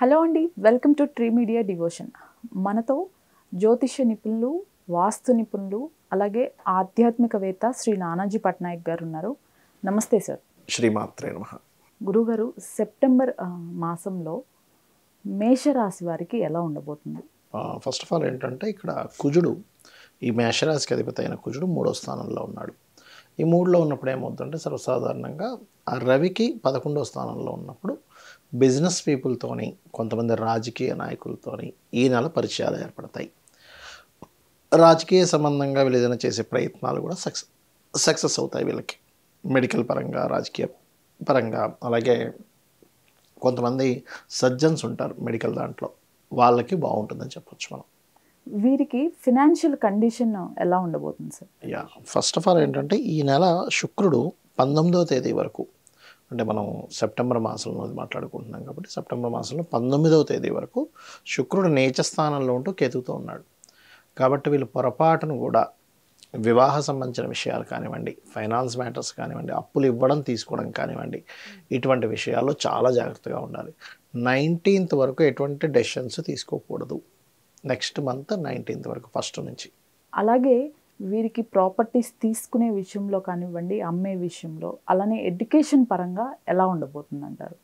Hello అండి, welcome to tree media devotion. మనతో జ్యోతిష్య నిపుణులు, వాస్తు నిపుణులు, అలాగే ఆధ్యాత్మికవేత్త శ్రీ నానాజీ పట్నాయక్ గారు ఉన్నారు. నమస్తే సార్. శ్రీమాత్రే నమః. గురుగారు, సెప్టెంబర్ మాసంలో మేషరాశి వారికి ఎలా ఉండబోతుంది? ఫస్ట్ ఆఫ్ ఆల్ ఏంటంటే ఇక్కడ కుజుడు, ఈ మేషరాశికి అధిపతి అయిన కుజుడు 3వ స్థానంలో ఉన్నాడు. ఈ 3లో ఉన్నప్పుడు ఏమవుతుందంటే సర్వసాధారణంగా ఆ రవికి 11వ స్థానంలో ఉన్నప్పుడు బిజినెస్ పీపుల్తోని, కొంతమంది రాజకీయ నాయకులతోని ఈ నెల పరిచయాలు ఏర్పడతాయి. రాజకీయ సంబంధంగా వీళ్ళు ఏదైనా చేసే ప్రయత్నాలు కూడా సక్సెస్ అవుతాయి. వీళ్ళకి మెడికల్ పరంగా, రాజకీయ పరంగా, అలాగే కొంతమంది సర్జన్స్ ఉంటారు మెడికల్ దాంట్లో, వాళ్ళకి బాగుంటుందని చెప్పొచ్చు మనం. వీరికి ఫినాన్షియల్ కండిషన్ ఎలా ఉండబోతుంది సార్? ఫస్ట్ ఆఫ్ ఆల్ ఏంటంటే ఈ నెల శుక్రుడు 19వ తేదీ వరకు, అంటే మనం సెప్టెంబర్ మాసంలో మాట్లాడుకుంటున్నాం కాబట్టి సెప్టెంబర్ మాసంలో 19వ తేదీ వరకు శుక్రుడు నీచ స్థానంలో ఉంటూ కేతువుతో ఉన్నాడు. కాబట్టి వీళ్ళు పొరపాటును కూడా వివాహ సంబంధించిన విషయాలు కానివ్వండి, ఫైనాన్స్ మ్యాటర్స్ కానివ్వండి, అప్పులు ఇవ్వడం తీసుకోవడం కానివ్వండి, ఇటువంటి విషయాల్లో చాలా జాగ్రత్తగా ఉండాలి. 19th వరకు ఎటువంటి డెసిషన్స్ తీసుకోకూడదు. నెక్స్ట్ మంత్ 19th వరకు, ఫస్ట్ నుంచి. అలాగే వీరికి ప్రాపర్టీస్ తీసుకునే విషయంలో కానివ్వండి, అమ్మే విషయంలో, అలానే ఎడ్యుకేషన్ పరంగా ఎలా ఉండబోతుంది అంటారు?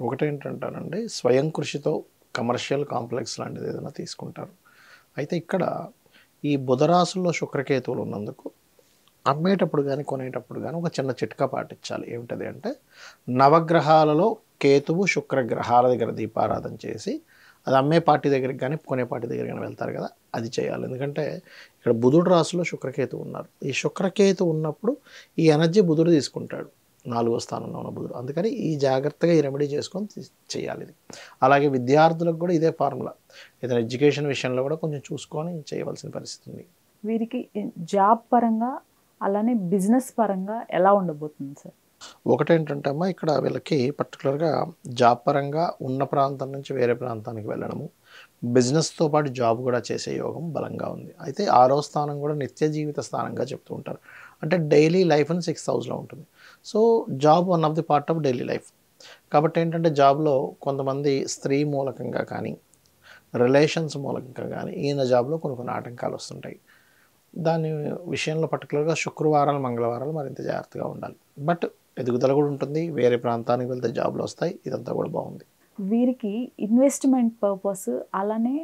ఒకటేంటంటానండి, స్వయం కృషితో కమర్షియల్ కాంప్లెక్స్ లాంటిది ఏదైనా తీసుకుంటారు. అయితే ఇక్కడ ఈ బుధరాశుల్లో శుక్రకేతువులు ఉన్నందుకు అమ్మేటప్పుడు కానీ కొనేటప్పుడు కానీ ఒక చిన్న చిట్కా పాటించాలి. ఏమిటది అంటే, నవగ్రహాలలో కేతువు శుక్రగ్రహాల దగ్గర దీపారాధన చేసి, అది అమ్మే పార్టీ దగ్గరికి కానీ కొనే పార్టీ దగ్గరికి కానీ వెళ్తారు కదా, అది చేయాలి. ఎందుకంటే ఇక్కడ బుధుడు రాశిలో శుక్రకేతు ఉన్నారు. ఈ శుక్రకేతు ఉన్నప్పుడు ఈ ఎనర్జీ బుధుడు తీసుకుంటాడు, 4వ స్థానంలో ఉన్న బుధుడు. అందుకని ఈ జాగ్రత్తగా ఈ రెమెడీ చేసుకొని చేయాలి ఇది. అలాగే విద్యార్థులకు కూడా ఇదే ఫార్ములా. ఏదైనా ఎడ్యుకేషన్ విషయంలో కూడా కొంచెం చూసుకొని చేయవలసిన పరిస్థితి ఉంది. వీరికి జాబ్ పరంగా, అలానే బిజినెస్ పరంగా ఎలా ఉండబోతుంది సార్? ఒకటేంటంటే అమ్మా, ఇక్కడ వీళ్ళకి పర్టికులర్గా జాబ్ పరంగా ఉన్న ప్రాంతం నుంచి వేరే ప్రాంతానికి వెళ్ళడము, బిజినెస్తో పాటు జాబ్ కూడా చేసే యోగం బలంగా ఉంది. అయితే 6వ స్థానం కూడా నిత్య జీవిత స్థానంగా చెప్తూ ఉంటారు. అంటే డైలీ లైఫ్ అని 6th హౌస్లో ఉంటుంది. So job one of the part of daily life. కాబట్టి ఏంటంటే జాబ్లో కొంతమంది స్త్రీ మూలకంగా కానీ, రిలేషన్స్ మూలకంగా కానీ ఈయన జాబ్లో కొన్ని ఆటంకాలు వస్తుంటాయి. దాని విషయంలో పర్టికులర్గా శుక్రవారాలు, మంగళవారాలు మరింత జాగ్రత్తగా ఉండాలి. బట్ ఎదుగుదల కూడా ఉంటుంది. వేరే ప్రాంతానికి వెళ్తే జాబ్లు వస్తాయి. ఇదంతా కూడా బాగుంది. వీరికి ఇన్వెస్ట్మెంట్ పర్పస్, అలానే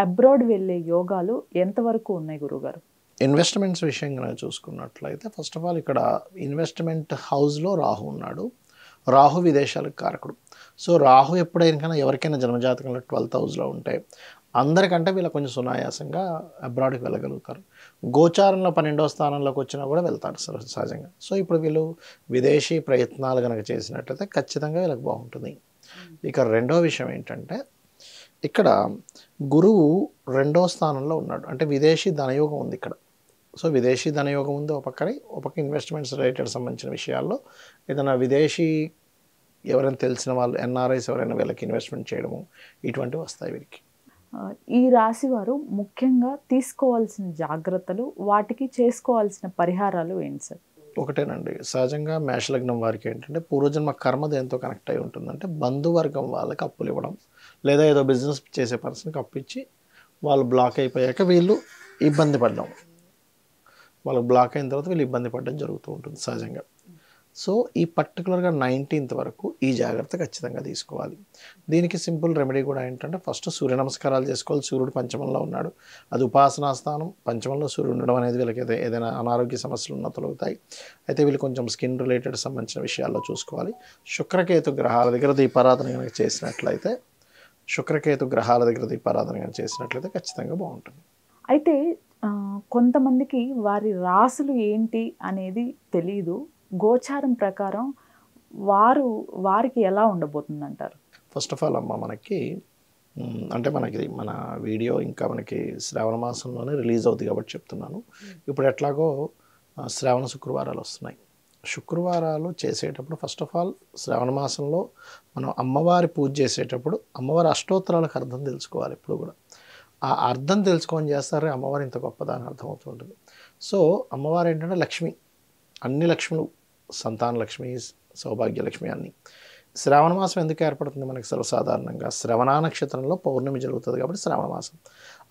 అబ్రాడ్ వెళ్ళే యోగాలు ఎంతవరకు ఉన్నాయి గురుగారు? ఇన్వెస్ట్మెంట్స్ విషయం కనుక చూసుకున్నట్లయితే ఫస్ట్ ఆఫ్ ఆల్ ఇక్కడ ఇన్వెస్ట్మెంట్ హౌస్లో రాహు ఉన్నాడు. రాహు విదేశాలకు కారకుడు. సో రాహు ఎప్పుడైనా ఎవరికైనా జన్మజాతకంలో 12th హౌస్లో ఉంటే అందరికంటే వీళ్ళు కొంచెం సునాయాసంగా అబ్రాడ్కి వెళ్ళగలుగుతారు. గోచారంలో 12వ స్థానంలోకి వచ్చినా కూడా వెళ్తారు సహజంగా. సో ఇప్పుడు వీళ్ళు విదేశీ ప్రయత్నాలు కనుక చేసినట్లయితే ఖచ్చితంగా వీళ్ళకి బాగుంటుంది. ఇక రెండో విషయం ఏంటంటే, ఇక్కడ గురువు 2వ స్థానంలో ఉన్నాడు. అంటే విదేశీ ధనయోగం ఉంది ఇక్కడ. సో విదేశీ ధనయోగం ఉంది ఒక పక్క ఇన్వెస్ట్మెంట్స్ రిలేటెడ్ సంబంధించిన విషయాల్లో ఏదైనా విదేశీ ఎవరైనా తెలిసిన వాళ్ళు, ఎన్ఆర్ఐస్ ఎవరైనా వీళ్ళకి ఇన్వెస్ట్మెంట్ చేయడము, ఇటువంటివి వస్తాయి వీరికి. ఈ రాశి వారు ముఖ్యంగా తీసుకోవాల్సిన జాగ్రత్తలు, వాటికి చేసుకోవాల్సిన పరిహారాలు ఏంటి సార్? ఒకటేనండి, సహజంగా మేషలగ్నం వారికి ఏంటంటే పూర్వజన్మ కర్మ దేంతో కనెక్ట్ అయి ఉంటుందంటే బంధువర్గం వాళ్ళకి అప్పులు ఇవ్వడం, లేదా ఏదో బిజినెస్ చేసే పర్సన్కి అప్పు ఇచ్చి వాళ్ళు బ్లాక్ అయిపోయాక వీళ్ళు ఇబ్బంది పడడం, వాళ్ళకి బ్లాక్ అయిన తర్వాత వీళ్ళు ఇబ్బంది పడడం జరుగుతూ ఉంటుంది సహజంగా. సో ఈ పర్టికులర్గా 19th వరకు ఈ జాగ్రత్త ఖచ్చితంగా తీసుకోవాలి. దీనికి సింపుల్ రెమెడీ కూడా ఏంటంటే, ఫస్ట్ సూర్య నమస్కారాలు చేసుకోవాలి. సూర్యుడు పంచమంలో ఉన్నాడు, అది ఉపాసనా స్థానం. పంచమంలో సూర్యుడు ఉండడం అనేది వీళ్ళకి ఏదైనా అనారోగ్య సమస్యలు ఉన్న తొలగుతాయి. అయితే వీళ్ళు కొంచెం స్కిన్ రిలేటెడ్ సంబంధించిన విషయాల్లో చూసుకోవాలి. శుక్రకేతు గ్రహాల దగ్గర దీపారాధన కనుక చేసినట్లయితే, ఖచ్చితంగా బాగుంటుంది. అయితే కొంతమందికి వారి రాసులు ఏంటి అనేది తెలియదు. గోచారం ప్రకారం వారికి ఎలా ఉండబోతుంది అంటారు? ఫస్ట్ ఆఫ్ ఆల్ అమ్మ, మనకి అంటే మన వీడియో ఇంకా మనకి శ్రావణ మాసంలోనే రిలీజ్ అవుతుంది కాబట్టి చెప్తున్నాను. ఇప్పుడు ఎట్లాగో శ్రావణ శుక్రవారాలు వస్తున్నాయి. శుక్రవారాలు చేసేటప్పుడు ఫస్ట్ ఆఫ్ ఆల్ శ్రావణ మాసంలో మనం అమ్మవారి పూజ చేసేటప్పుడు అమ్మవారి అష్టోత్తరాలకు అర్థం తెలుసుకోవాలి. ఇప్పుడు కూడా ఆ అర్థం తెలుసుకొని చేస్తారు, అమ్మవారు ఇంత గొప్పదాని అర్థం అవుతుంటుంది. సో అమ్మవారు ఏంటంటే లక్ష్మి, అన్ని లక్ష్ములు, సంతాన లక్ష్మి, సౌభాగ్యలక్ష్మి అన్నీ. శ్రావణ మాసం ఎందుకు ఏర్పడుతుంది మనకి సర్వసాధారణంగా? శ్రవణ నక్షత్రంలో పౌర్ణమి జరుగుతుంది కాబట్టి శ్రావణ మాసం.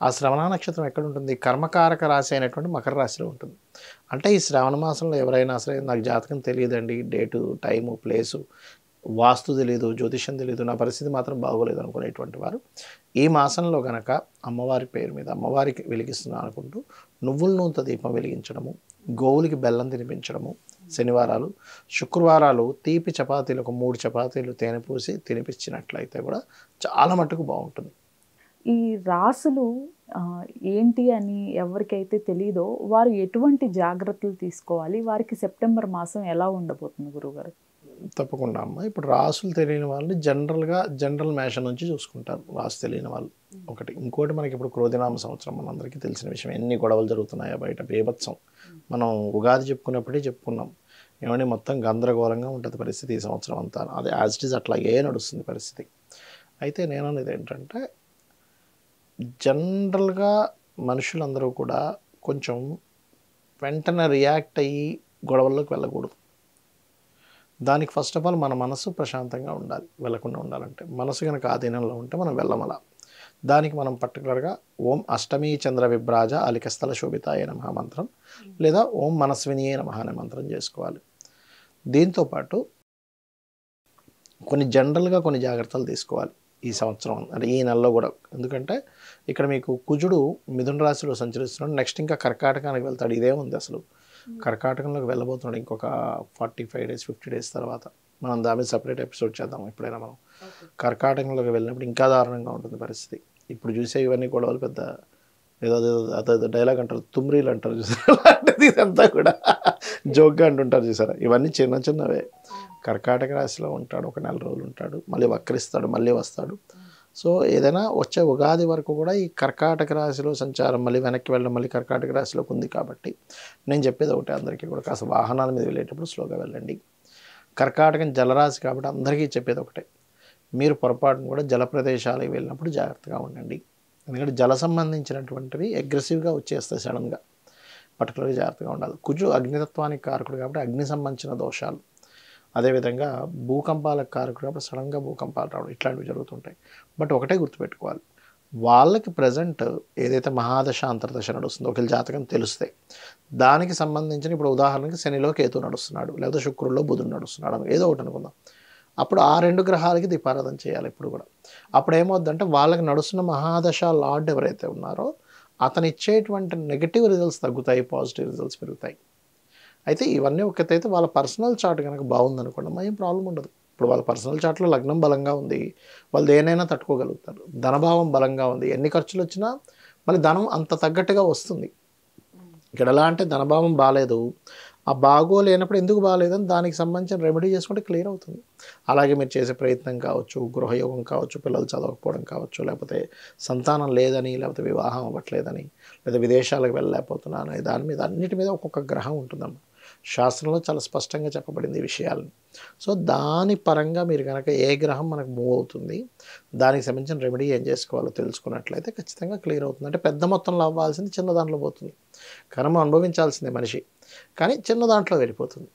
ఆ శ్రవణ నక్షత్రం ఎక్కడ ఉంటుంది? కర్మకారక రాశి అయినటువంటి మకర రాశిలో ఉంటుంది. అంటే ఈ శ్రావణ మాసంలో ఎవరైనా సరే నాకు జాతకం తెలియదండి, డేటు, టైము, ప్లేసు, వాస్తు తెలీదు, జ్యోతిష్యం తెలీదు, నా పరిస్థితి మాత్రం బాగోలేదు అనుకునేటువంటి వారు ఈ మాసంలో గనక అమ్మవారి పేరు మీద అమ్మవారికి వెలిగిస్తున్నాను అనుకుంటూ నువ్వుల నూనెతో దీపం వెలిగించడము, గోవులకి బెల్లం తినిపించడము, శనివారాలు, శుక్రవారాలు తీపి చపాతీలు ఒక 3 చపాతీలు తేనె పూసి తినిపించినట్లయితే కూడా చాలా మట్టుకు బాగుంటుంది. ఈ రాసులు ఏంటి అని ఎవరికైతే తెలీదో వారు ఎటువంటి జాగ్రత్తలు తీసుకోవాలి? వారికి సెప్టెంబర్ మాసం ఎలా ఉండబోతుంది గురువుగారు? తప్పకుండా అమ్మ. ఇప్పుడు రాసులు తెలియని వాళ్ళు జనరల్ మేషన్ నుంచి చూసుకుంటారు రాసు తెలియని వాళ్ళు. ఒకటి. ఇంకోటి మనకి ఇప్పుడు క్రోధినామ సంవత్సరం మనందరికీ తెలిసిన విషయం. ఎన్ని గొడవలు జరుగుతున్నాయో బయట, బీభత్సం. మనం ఉగాది చెప్పుకున్నప్పుడే చెప్పుకున్నాం, ఏమంటే మొత్తం గందరగోళంగా ఉంటుంది పరిస్థితి ఈ సంవత్సరం అంతా. అది యాజ్ ఇట్ ఈజ్ అట్లాగే నడుస్తుంది పరిస్థితి. అయితే నేను అనేది ఏంటంటే జనరల్గా మనుషులందరూ కూడా కొంచెం వెంటనే రియాక్ట్ అయ్యి గొడవల్లోకి వెళ్ళకూడదు. దానికి ఫస్ట్ ఆఫ్ ఆల్ మన మనసు ప్రశాంతంగా ఉండాలి. వెళ్ళకుండా ఉండాలంటే మనసు కనుక ఆధీనంలో ఉంటే మనం వెళ్ళమలా. దానికి మనం పర్టికులర్గా ఓం అష్టమీ చంద్ర విభ్రాజ అలికస్థల శోభితాయ నమః మంత్రం లేదా ఓం మనస్వినియే నమః అనే మంత్రం చేసుకోవాలి. దీంతోపాటు జనరల్గా కొన్ని జాగ్రత్తలు తీసుకోవాలి ఈ సంవత్సరం, అంటే ఈ నెలలో కూడా. ఎందుకంటే ఇక్కడ మీకు కుజుడు మిథున రాశిలో సంచరిస్తున్నాడు. నెక్స్ట్ ఇంకా కర్కాటకానికి వెళ్తాడు. ఇదే ఉంది అసలు. కర్కాటకంలోకి వెళ్ళబోతున్నాడు ఇంకొక 45 days 50 days తర్వాత. మనం దాని మీద సపరేట్ ఎపిసోడ్ చేద్దాం ఎప్పుడైనా. మనం కర్కాటకంలోకి వెళ్ళినప్పుడు ఇంకా దారుణంగా ఉంటుంది పరిస్థితి. ఇప్పుడు చూసే ఇవన్నీ గొడవలు పెద్ద ఏదో అదే డైలాగ్ అంటారు, తుమ్రీలు అంటారు చూసారా, అలాంటిది ఇదంతా కూడా జోక్గా అంటుంటారు చూసారా. ఇవన్నీ చిన్న చిన్నవే. కర్కాటక రాశిలో ఉంటాడు, ఒక 4 రోజులు ఉంటాడు, మళ్ళీ వక్రిస్తాడు, మళ్ళీ వస్తాడు. సో ఏదైనా వచ్చే ఉగాది వరకు కూడా ఈ కర్కాటక రాశిలో సంచారం మళ్ళీ వెనక్కి వెళ్ళడం మళ్ళీ కర్కాటక రాశిలోకి ఉంది. కాబట్టి నేను చెప్పేది ఒకటే, అందరికీ కూడా కాస్త వాహనాల మీద వెళ్ళేటప్పుడు స్లోగా వెళ్ళండి. కర్కాటకం జలరాశి కాబట్టి అందరికీ చెప్పేది ఒకటే, మీరు పొరపాటును కూడా జల ప్రదేశాలకు వెళ్ళినప్పుడు జాగ్రత్తగా ఉండండి. ఎందుకంటే జల సంబంధించినటువంటివి అగ్రెసివ్గా వచ్చేస్తాయి సడన్గా. పర్టికులర్గా జాగ్రత్తగా ఉండాలి. కుజు అగ్నితత్వానికి కారకుడు కాబట్టి అగ్ని సంబంధించిన దోషాలు, అదేవిధంగా భూకంపాలకు కారకుడు కాబట్టి సడన్గా భూకంపాలు రావడం ఇట్లాంటివి జరుగుతుంటాయి. బట్ ఒకటే గుర్తుపెట్టుకోవాలి, వాళ్ళకి ప్రజెంట్ ఏదైతే మహాదశ అంతర్దశ నడుస్తుందో ఒకరి జాతకం తెలుస్తే దానికి సంబంధించిన, ఇప్పుడు ఉదాహరణకి శనిలో కేతు నడుస్తున్నాడు, లేదా శుక్రుల్లో బుధుడు నడుస్తున్నాడు, ఏదో ఒకటి అనుకుందాం. అప్పుడు ఆ 2 గ్రహాలకి దీపారాధన చేయాలి ఇప్పుడు కూడా. అప్పుడు ఏమవుద్దంటే వాళ్ళకి నడుస్తున్న మహాదశ లార్డ్ ఎవరైతే ఉన్నారో అతను ఇచ్చేటువంటి నెగిటివ్ రిజల్ట్స్ తగ్గుతాయి, పాజిటివ్ రిజల్ట్స్ పెరుగుతాయి. అయితే ఇవన్నీ ఒకటైతే వాళ్ళ పర్సనల్ చార్ట్ కనుక బాగుందనుకోండి ఏం ప్రాబ్లం ఉండదు. ఇప్పుడు వాళ్ళ పర్సనల్ చార్ట్లో లగ్నం బలంగా ఉంది, వాళ్ళు దేనైనా తట్టుకోగలుగుతారు. ధనభావం బలంగా ఉంది, ఎన్ని ఖర్చులు వచ్చినా మళ్ళీ ధనం అంత తగ్గట్టుగా వస్తుంది. ఇక్కడ ఎలా అంటే ధనభావం బాగాలేదు, ఆ బాగోలేనప్పుడు ఎందుకు బాగాలేదని దానికి సంబంధించిన రెమెడీ చేసుకుంటే క్లియర్ అవుతుంది. అలాగే మీరు చేసే ప్రయత్నం కావచ్చు, గృహయోగం కావచ్చు, పిల్లలు చదవకపోవడం కావచ్చు, లేకపోతే సంతానం లేదని, లేకపోతే వివాహం అవ్వట్లేదని, లేదా విదేశాలకు వెళ్ళలేకపోతున్నాను, దాని మీద అన్నిటి మీద ఒక్కొక్క గ్రహం ఉంటుందన్నమాట. శాస్త్రంలో చాలా స్పష్టంగా చెప్పబడింది ఈ విషయాలను. సో దాని పరంగా మీరు కనుక ఏ గ్రహం మనకు మూవ్ అవుతుంది, దానికి సంబంధించిన రెమెడీ ఏం చేసుకోవాలో తెలుసుకున్నట్లయితే ఖచ్చితంగా క్లియర్ అవుతుంది. అంటే పెద్ద మొత్తంలో అవ్వాల్సింది చిన్న దాంట్లో పోతుంది. కర్మ అనుభవించాల్సిందే మనిషి, కానీ చిన్న దాంట్లో వెళ్ళిపోతుంది.